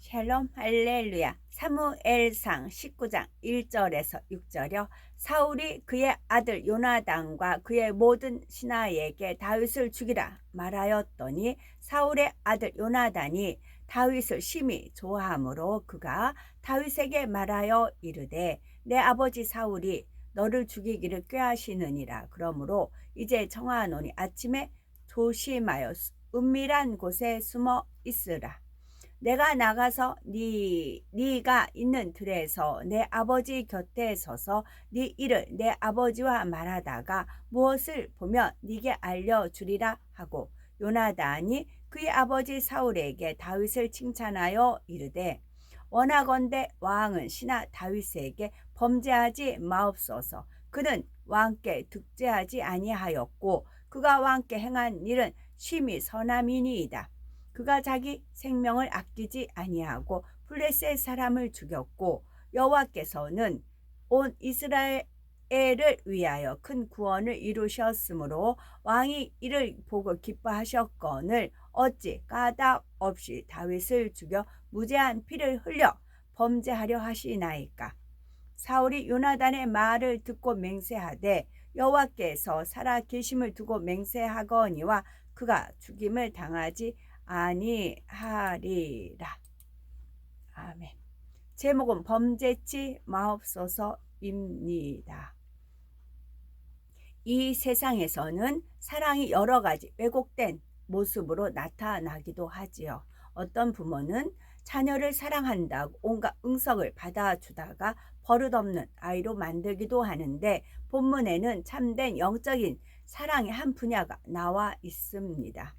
샬롬 할렐루야. 사무엘상 19장 1절에서 6절이요. 사울이 그의 아들 요나단과 그의 모든 신하에게 다윗을 죽이라 말하였더니 사울의 아들 요나단이 다윗을 심히 좋아하므로 그가 다윗에게 말하여 이르되 내 아버지 사울이 너를 죽이기를 꾀하시느니라. 그러므로 이제 청하노니 아침에 조심하여 은밀한 곳에 숨어 있으라. 내가 나가서 네가 있는 들에서 내 아버지 곁에 서서 네 일을 내 아버지와 말하다가 무엇을 보면 네게 알려주리라 하고 요나단이 그의 아버지 사울에게 다윗을 칭찬하여 이르되 원하건대 왕은 신하 다윗에게 범죄하지 마옵소서. 그는 왕께 득죄하지 아니하였고 그가 왕께 행한 일은 심히 선함이니이다. 그가 자기 생명을 아끼지 아니하고 블레셋 사람을 죽였고 여호와께서는 온 이스라엘을 위하여 큰 구원을 이루셨으므로 왕이 이를 보고 기뻐하셨거늘 어찌 까닭 없이 다윗을 죽여 무죄한 피를 흘려 범죄하려 하시나이까. 사울이 요나단의 말을 듣고 맹세하되 여호와께서 살아 계심을 두고 맹세하거니와 그가 죽임을 당하지 아니하리라. 아멘. 제목은 범죄치 마옵소서입니다. 이 세상에서는 사랑이 여러 가지 왜곡된 모습으로 나타나기도 하지요. 어떤 부모는 자녀를 사랑한다고 온갖 응석을 받아주다가 버릇없는 아이로 만들기도 하는데 본문에는 참된 영적인 사랑의 한 분야가 나와 있습니다.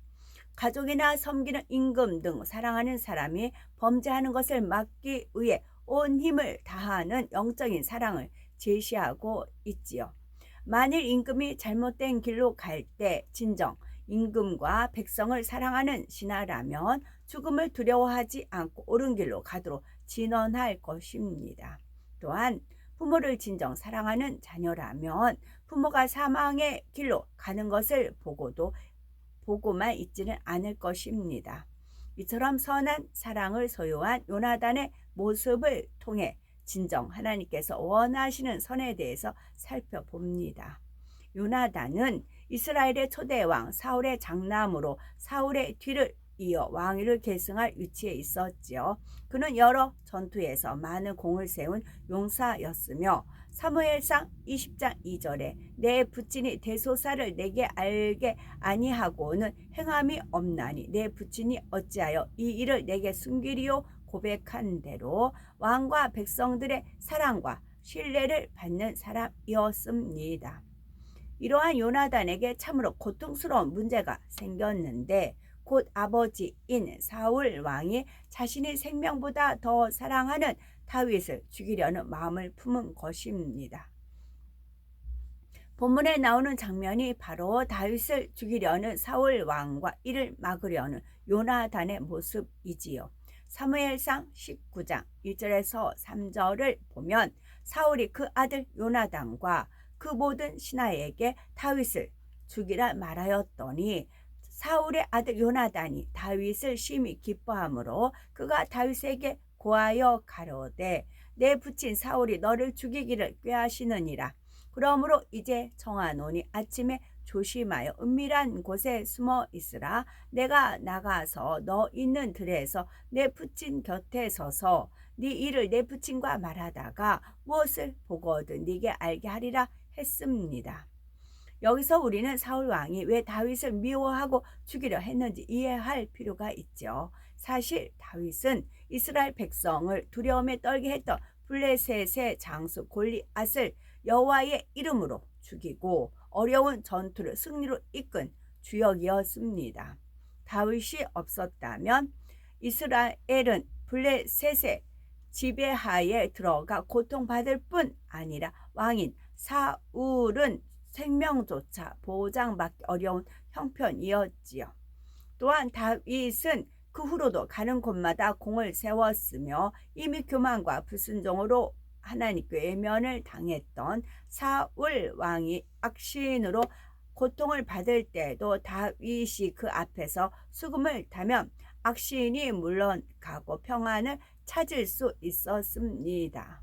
가족이나 섬기는 임금 등 사랑하는 사람이 범죄하는 것을 막기 위해 온 힘을 다하는 영적인 사랑을 제시하고 있지요. 만일 임금이 잘못된 길로 갈 때 진정 임금과 백성을 사랑하는 신하라면 죽음을 두려워하지 않고 옳은 길로 가도록 진언할 것입니다. 또한 부모를 진정 사랑하는 자녀라면 부모가 사망의 길로 가는 것을 보고만 있지는 않을 것입니다. 이처럼 선한 사랑을 소유한 요나단의 모습을 통해 진정 하나님께서 원하시는 선에 대해서 살펴봅니다. 요나단은 이스라엘의 초대왕 사울의 장남으로 사울의 뒤를 이어 왕위를 계승할 위치에 있었지요. 그는 여러 전투에서 많은 공을 세운 용사였으며 사무엘상 20장 2절에 내 부친이 대소사를 내게 알게 아니하고는 행함이 없나니 내 부친이 어찌하여 이 일을 내게 숨기리요 고백한 대로 왕과 백성들의 사랑과 신뢰를 받는 사람이었습니다. 이러한 요나단에게 참으로 고통스러운 문제가 생겼는데 곧 아버지인 사울 왕이 자신의 생명보다 더 사랑하는 다윗을 죽이려는 마음을 품은 것입니다. 본문에 나오는 장면이 바로 다윗을 죽이려는 사울 왕과 이를 막으려는 요나단의 모습이지요. 사무엘상 19장 1절에서 3절을 보면 사울이 그 아들 요나단과 그 모든 신하에게 다윗을 죽이라 말하였더니 사울의 아들 요나단이 다윗을 심히 기뻐하므로 그가 다윗에게 고하여 가로되 내 부친 사울이 너를 죽이기를 꾀하시느니라. 그러므로 이제 정하노니 아침에 조심하여 은밀한 곳에 숨어 있으라. 내가 나가서 너 있는 들에서 내 부친 곁에 서서 네 일을 내 부친과 말하다가 무엇을 보거든 네게 알게 하리라 했습니다. 여기서 우리는 사울 왕이 왜 다윗을 미워하고 죽이려 했는지 이해할 필요가 있죠. 사실 다윗은 이스라엘 백성을 두려움에 떨게 했던 블레셋의 장수 골리앗을 여호와의 이름으로 죽이고 어려운 전투를 승리로 이끈 주역이었습니다. 다윗이 없었다면 이스라엘은 블레셋의 지배하에 들어가 고통받을 뿐 아니라 왕인 사울은 생명조차 보장받기 어려운 형편이었지요. 또한 다윗은 그 후로도 가는 곳마다 공을 세웠으며 이미 교만과 불순종으로 하나님께 외면을 당했던 사울 왕이 악신으로 고통을 받을 때도 다윗이 그 앞에서 수금을 타면 악신이 물러가고 평안을 찾을 수 있었습니다.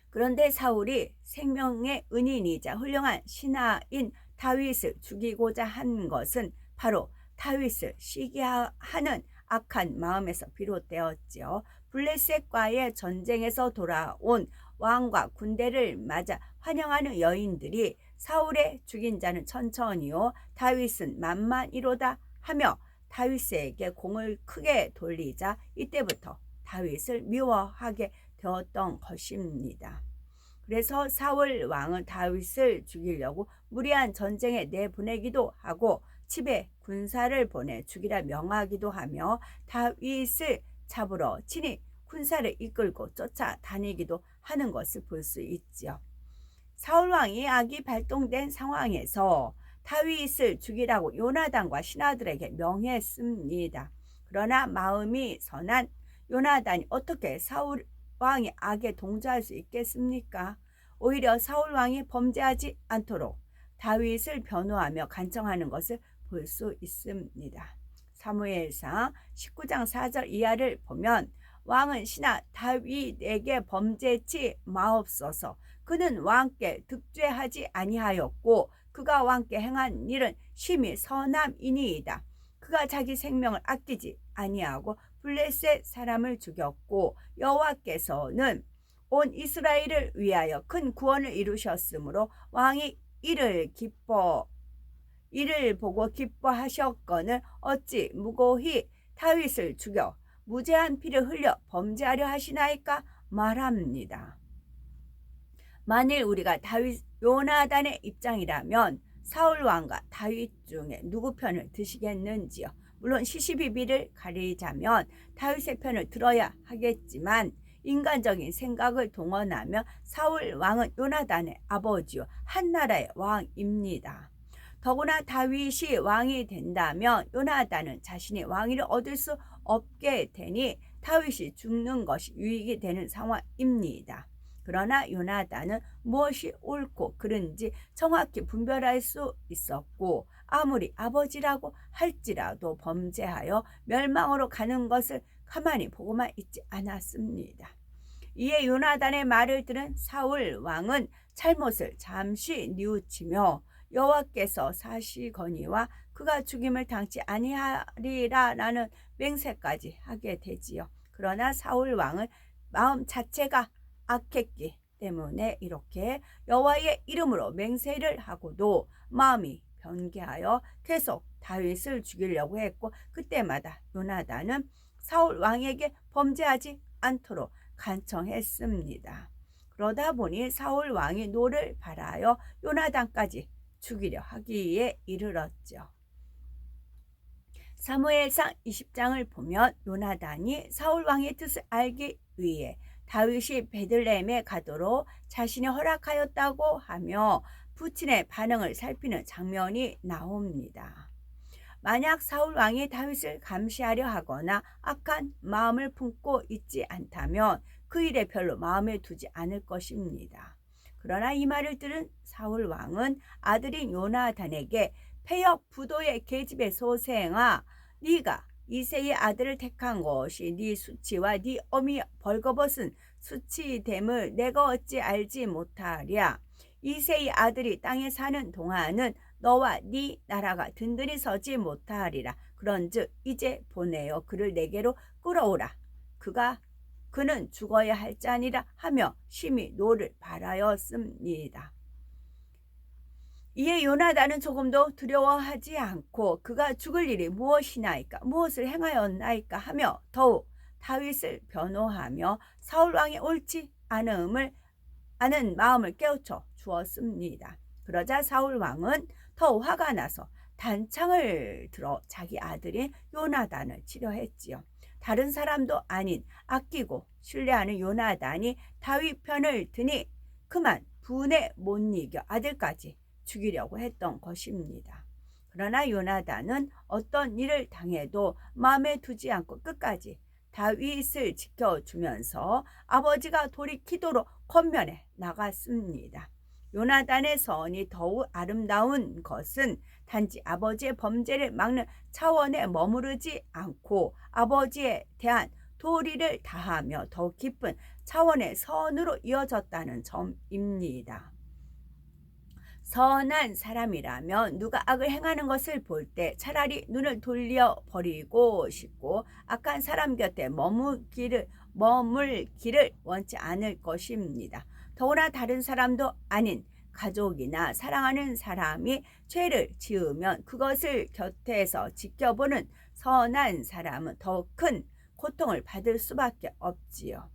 그런데 사울이 생명의 은인이자 훌륭한 신하인 다윗을 죽이고자 한 것은 바로 다윗을 시기하는 악한 마음에서 비롯되었지요. 블레셋과의 전쟁에서 돌아온 왕과 군대를 맞아 환영하는 여인들이 사울의 죽인 자는 천천히요 다윗은 만만이로다 하며 다윗에게 공을 크게 돌리자 이때부터 다윗을 미워하게 되었던 것입니다. 그래서 사울 왕은 다윗을 죽이려고 무리한 전쟁에 내보내기도 하고 집에 군사를 보내 죽이라 명하기도 하며 다윗을 잡으러 친히 군사를 이끌고 쫓아다니기도 하는 것을 볼 수 있지요. 사울 왕이 악이 발동된 상황에서 다윗을 죽이라고 요나단과 신하들에게 명했습니다. 그러나 마음이 선한 요나단이 어떻게 사울 왕이 악에 동조할 수 있겠습니까? 오히려 사울 왕이 범죄하지 않도록 다윗을 변호하며 간청하는 것을 볼 수 있습니다. 사무엘상 19장 4절 이하를 보면 왕은 신하 다윗에게 범죄치 마옵소서. 그는 왕께 득죄하지 아니하였고 그가 왕께 행한 일은 심히 선함이니이다. 그가 자기 생명을 아끼지 아니하고 블레셋 사람을 죽였고 여호와께서는 온 이스라엘을 위하여 큰 구원을 이루셨으므로 왕이 이를 보고 기뻐하셨거늘 어찌 무고히 다윗을 죽여 무죄한 피를 흘려 범죄하려 하시나이까 말합니다. 만일 우리가 요나단의 입장이라면 사울 왕과 다윗 중에 누구 편을 드시겠는지요? 물론 시시비비를 가리자면 다윗의 편을 들어야 하겠지만 인간적인 생각을 동원하며 사울 왕은 요나단의 아버지요 한 나라의 왕입니다. 더구나 다윗이 왕이 된다면 요나단은 자신이 왕위를 얻을 수 없게 되니 다윗이 죽는 것이 유익이 되는 상황입니다. 그러나 요나단은 무엇이 옳고 그른지 정확히 분별할 수 있었고 아무리 아버지라고 할지라도 범죄하여 멸망으로 가는 것을 가만히 보고만 있지 않았습니다. 이에 요나단의 말을 들은 사울 왕은 잘못을 잠시 뉘우치며 여호와께서 사시거니와 그가 죽임을 당치 아니하리라라는 맹세까지 하게 되지요. 그러나 사울 왕은 마음 자체가 악했기 때문에 이렇게 여호와의 이름으로 맹세를 하고도 마음이 변개하여 계속 다윗을 죽이려고 했고 그때마다 요나단은 사울 왕에게 범죄하지 않도록 간청했습니다. 그러다 보니 사울 왕이 노를 발하여 요나단까지 죽이려 하기에 이르렀죠. 사무엘상 20장을 보면 요나단이 사울 왕의 뜻을 알기 위해 다윗이 베들레헴에 가도록 자신이 허락하였다고 하며 부친의 반응을 살피는 장면이 나옵니다. 만약 사울 왕이 다윗을 감시하려 하거나 악한 마음을 품고 있지 않다면 그 일에 별로 마음에 두지 않을 것입니다. 그러나 이 말을 들은 사울 왕은 아들인 요나단에게 패역 부도의 계집의 소생아 네가 이새의 아들을 택한 것이 네 수치와 네 어미 벌거벗은 수치됨을 내가 어찌 알지 못하랴. 이새의 아들이 땅에 사는 동안은 너와 네 나라가 든든히 서지 못하리라. 그런즉 이제 보내어 그를 내게로 끌어오라. 그는 죽어야 할 자니라 하며 심히 노를 발하였습니다. 이에 요나단은 조금도 두려워하지 않고 그가 죽을 일이 무엇이나이까 무엇을 행하였나이까 하며 더욱 다윗을 변호하며 사울 왕의 옳지 않음을 아는 마음을 깨우쳐 주었습니다. 그러자 사울 왕은 더 화가 나서 단창을 들어 자기 아들인 요나단을 치려 했지요. 다른 사람도 아닌 아끼고 신뢰하는 요나단이 다윗 편을 드니 그만 분에 못 이겨 아들까지 죽이려고 했던 것입니다. 그러나 요나단은 어떤 일을 당해도 마음에 두지 않고 끝까지 다윗을 지켜주면서 아버지가 돌이키도록 권면해 나갔습니다. 요나단의 선이 더욱 아름다운 것은 단지 아버지의 범죄를 막는 차원에 머무르지 않고 아버지에 대한 도리를 다하며 더욱 깊은 차원의 선으로 이어졌다는 점입니다. 선한 사람이라면 누가 악을 행하는 것을 볼 때 차라리 눈을 돌려버리고 싶고 악한 사람 곁에 머물기를 원치 않을 것입니다. 더구나 다른 사람도 아닌 가족이나 사랑하는 사람이 죄를 지으면 그것을 곁에서 지켜보는 선한 사람은 더 큰 고통을 받을 수밖에 없지요.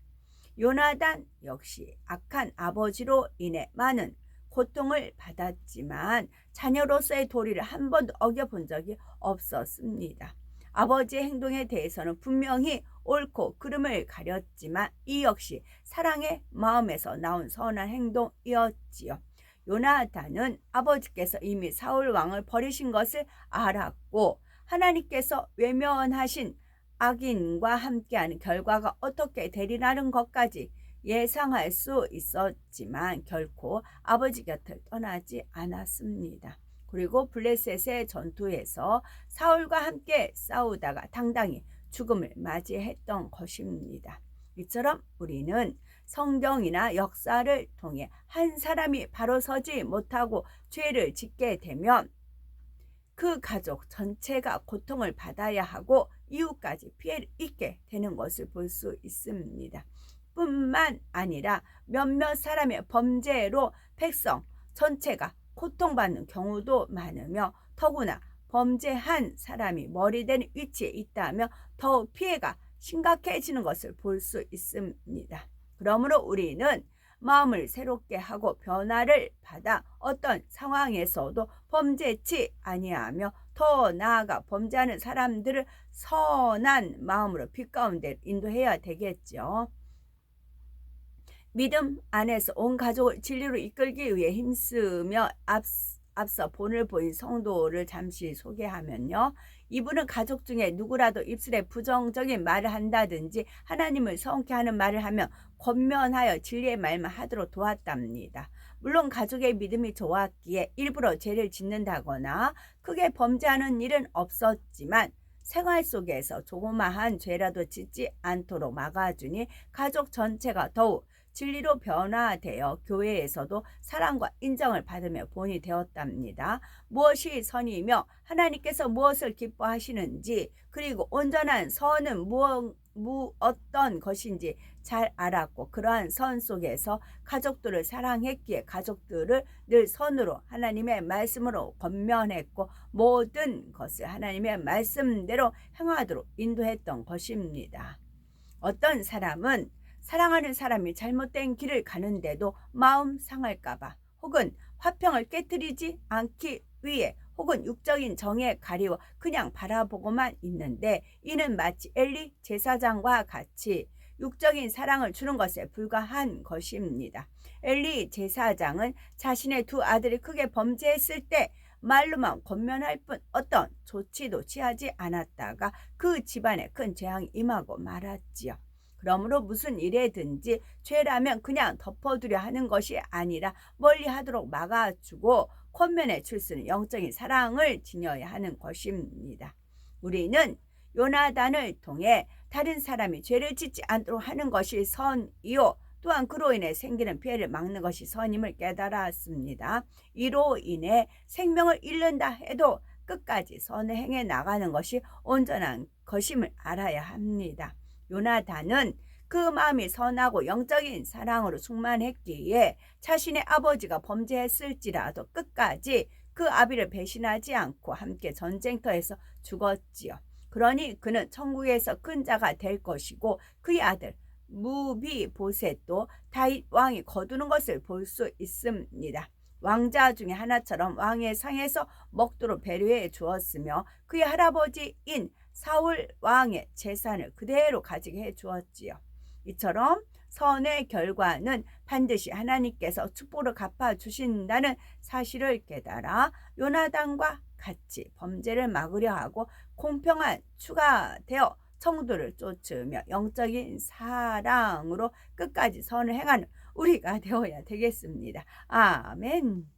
요나단 역시 악한 아버지로 인해 많은 고통을 받았지만 자녀로서의 도리를 한 번도 어겨본 적이 없었습니다. 아버지의 행동에 대해서는 분명히 옳고 그름을 가렸지만 이 역시 사랑의 마음에서 나온 선한 행동이었지요. 요나단은 아버지께서 이미 사울 왕을 버리신 것을 알았고 하나님께서 외면하신 악인과 함께하는 결과가 어떻게 되리라는 것까지 예상할 수 있었지만 결코 아버지 곁을 떠나지 않았습니다. 그리고 블레셋의 전투에서 사울과 함께 싸우다가 당당히 죽음을 맞이했던 것입니다. 이처럼 우리는 성경이나 역사를 통해 한 사람이 바로 서지 못하고 죄를 짓게 되면 그 가족 전체가 고통을 받아야 하고 이웃까지 피해를 입게 되는 것을 볼 수 있습니다. 뿐만 아니라 몇몇 사람의 범죄로 백성 전체가 고통받는 경우도 많으며 더구나 범죄한 사람이 머리되는 위치에 있다면 더욱 피해가 심각해지는 것을 볼 수 있습니다. 그러므로 우리는 마음을 새롭게 하고 변화를 받아 어떤 상황에서도 범죄치 아니하며 더 나아가 범죄하는 사람들을 선한 마음으로 빛 가운데 인도해야 되겠죠. 믿음 안에서 온 가족을 진리로 이끌기 위해 힘쓰며 앞서 본을 보인 성도를 잠시 소개하면요. 이분은 가족 중에 누구라도 입술에 부정적인 말을 한다든지 하나님을 성쾌하는 말을 하면 권면하여 진리의 말만 하도록 도왔답니다. 물론 가족의 믿음이 좋았기에 일부러 죄를 짓는다거나 크게 범죄하는 일은 없었지만 생활 속에서 조그마한 죄라도 짓지 않도록 막아주니 가족 전체가 더욱 진리로 변화되어 교회에서도 사랑과 인정을 받으며 본이 되었답니다. 무엇이 선이며 하나님께서 무엇을 기뻐하시는지 그리고 온전한 선은 어떤 것인지 잘 알았고 그러한 선 속에서 가족들을 사랑했기에 가족들을 늘 선으로 하나님의 말씀으로 권면했고 모든 것을 하나님의 말씀대로 행하도록 인도했던 것입니다. 어떤 사람은 사랑하는 사람이 잘못된 길을 가는데도 마음 상할까봐 혹은 화평을 깨뜨리지 않기 위해 혹은 육적인 정에 가리워 그냥 바라보고만 있는데 이는 마치 엘리 제사장과 같이 육적인 사랑을 주는 것에 불과한 것입니다. 엘리 제사장은 자신의 두 아들이 크게 범죄했을 때 말로만 권면할 뿐 어떤 조치도 취하지 않았다가 그 집안에 큰 재앙이 임하고 말았지요. 그러므로 무슨 일에든지 죄라면 그냥 덮어두려 하는 것이 아니라 멀리하도록 막아주고 권면해 줄 수 있는 영적인 사랑을 지녀야 하는 것입니다. 우리는 요나단을 통해 다른 사람이 죄를 짓지 않도록 하는 것이 선이요 또한 그로 인해 생기는 피해를 막는 것이 선임을 깨달았습니다. 이로 인해 생명을 잃는다 해도 끝까지 선을 행해 나가는 것이 온전한 것임을 알아야 합니다. 요나단은 그 마음이 선하고 영적인 사랑으로 충만했기에 자신의 아버지가 범죄했을지라도 끝까지 그 아비를 배신하지 않고 함께 전쟁터에서 죽었지요. 그러니 그는 천국에서 큰 자가 될 것이고 그의 아들 무비보셋도 다윗 왕이 거두는 것을 볼 수 있습니다. 왕자 중에 하나처럼 왕의 상에서 먹도록 배려해 주었으며 그의 할아버지인 사울 왕의 재산을 그대로 가지게 해 주었지요. 이처럼 선의 결과는 반드시 하나님께서 축복을 갚아주신다는 사실을 깨달아 요나단과 같이 범죄를 막으려 하고 공평한 추가되어 성도를 쫓으며 영적인 사랑으로 끝까지 선을 행하는 우리가 되어야 되겠습니다. 아멘.